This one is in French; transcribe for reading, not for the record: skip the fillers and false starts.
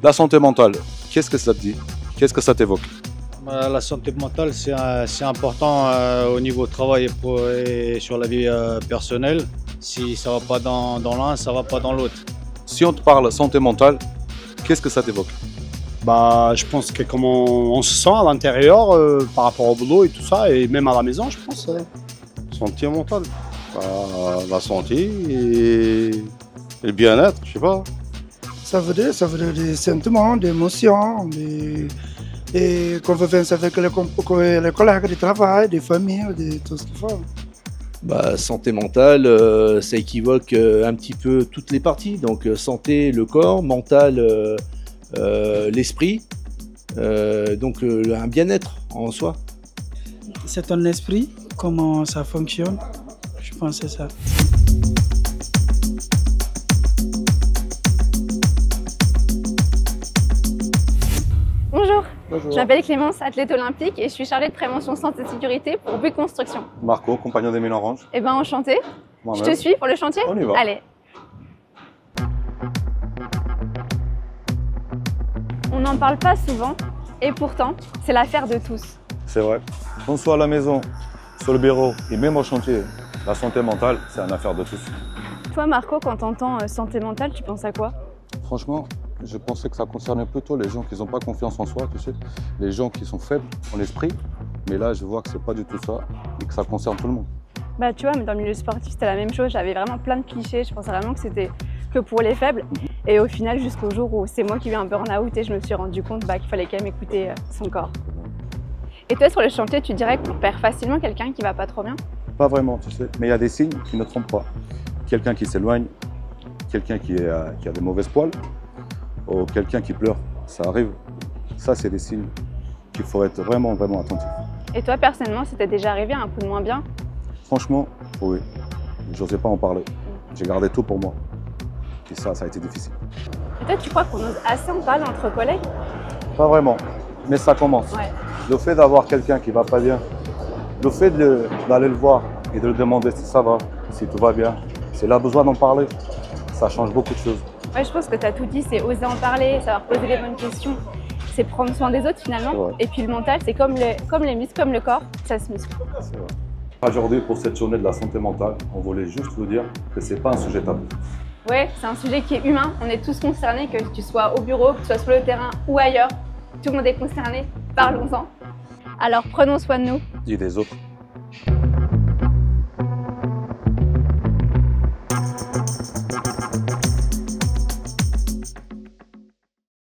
La santé mentale, qu'est-ce que ça te dit? Qu'est-ce que ça t'évoque? La santé mentale, c'est important au niveau travail et sur la vie personnelle. Si ça ne va pas dans l'un, ça ne va pas dans l'autre. Si on te parle santé mentale, qu'est-ce que ça t'évoque? Je pense que comment on se sent à l'intérieur par rapport au boulot et tout ça, et même à la maison, je pense. Santé mentale, la santé et le bien-être, je sais pas. Ça veut dire des sentiments, des émotions, des convivences avec les collègues de travail, des familles, de tout ce qu'il faut. Santé mentale, ça équivoque un petit peu toutes les parties. Donc santé, le corps, mental, l'esprit, un bien-être en soi. C'est ton esprit, comment ça fonctionne, je pense que c'est ça. Bonjour, Bonjour. je m'appelle Clémence, athlète olympique et je suis chargée de prévention santé et sécurité pour Bouygues Construction. Marco, compagnon d'Émile Orange. Eh ben enchantée, je te suis pour le chantier? On y va. Allez. On n'en parle pas souvent et pourtant c'est l'affaire de tous. C'est vrai. Qu'on soit à la maison, sur le bureau et même au chantier, la santé mentale, c'est une affaire de tous. Toi Marco, quand tu entends santé mentale, tu penses à quoi? Franchement, je pensais que ça concernait plutôt les gens qui n'ont pas confiance en soi, tu sais, les gens qui sont faibles en esprit. Mais là, je vois que c'est pas du tout ça et que ça concerne tout le monde. Bah tu vois, mais dans le milieu sportif, c'était la même chose. J'avais vraiment plein de clichés. Je pensais vraiment que c'était que pour les faibles. Et au final, jusqu'au jour où c'est moi qui ai eu un burn-out et je me suis rendu compte qu'il fallait quand même écouter son corps. Et toi, sur le chantier, tu dirais qu'on perd facilement quelqu'un qui va pas trop bien? Pas vraiment, tu sais. Mais il y a des signes qui ne trompent pas. Quelqu'un qui s'éloigne, quelqu'un qui a des mauvaises poils, ou quelqu'un qui pleure, ça arrive. Ça, c'est des signes qu'il faut être vraiment, vraiment attentif. Et toi, personnellement, c'était déjà arrivé un coup de moins bien? Franchement, oui. Je n'osais pas en parler. J'ai gardé tout pour moi. Et ça a été difficile. Et toi, tu crois qu'on ose assez en parler entre collègues? Pas vraiment, mais ça commence. Ouais. Le fait d'avoir quelqu'un qui va pas bien, le fait d'aller le voir et de lui demander si ça va, si tout va bien, s'il a besoin d'en parler, ça change beaucoup de choses. Ouais, je pense que tu as tout dit, c'est oser en parler, savoir poser les bonnes questions, c'est prendre soin des autres finalement. Et puis le mental, c'est comme les muscles, comme le corps, ça se muscle. Aujourd'hui, pour cette journée de la santé mentale, on voulait juste vous dire que c'est pas un sujet tabou. Ouais, c'est un sujet qui est humain, on est tous concernés, que tu sois au bureau, que tu sois sur le terrain ou ailleurs. Tout le monde est concerné, parlons-en. Alors prenons soin de nous. Et des autres.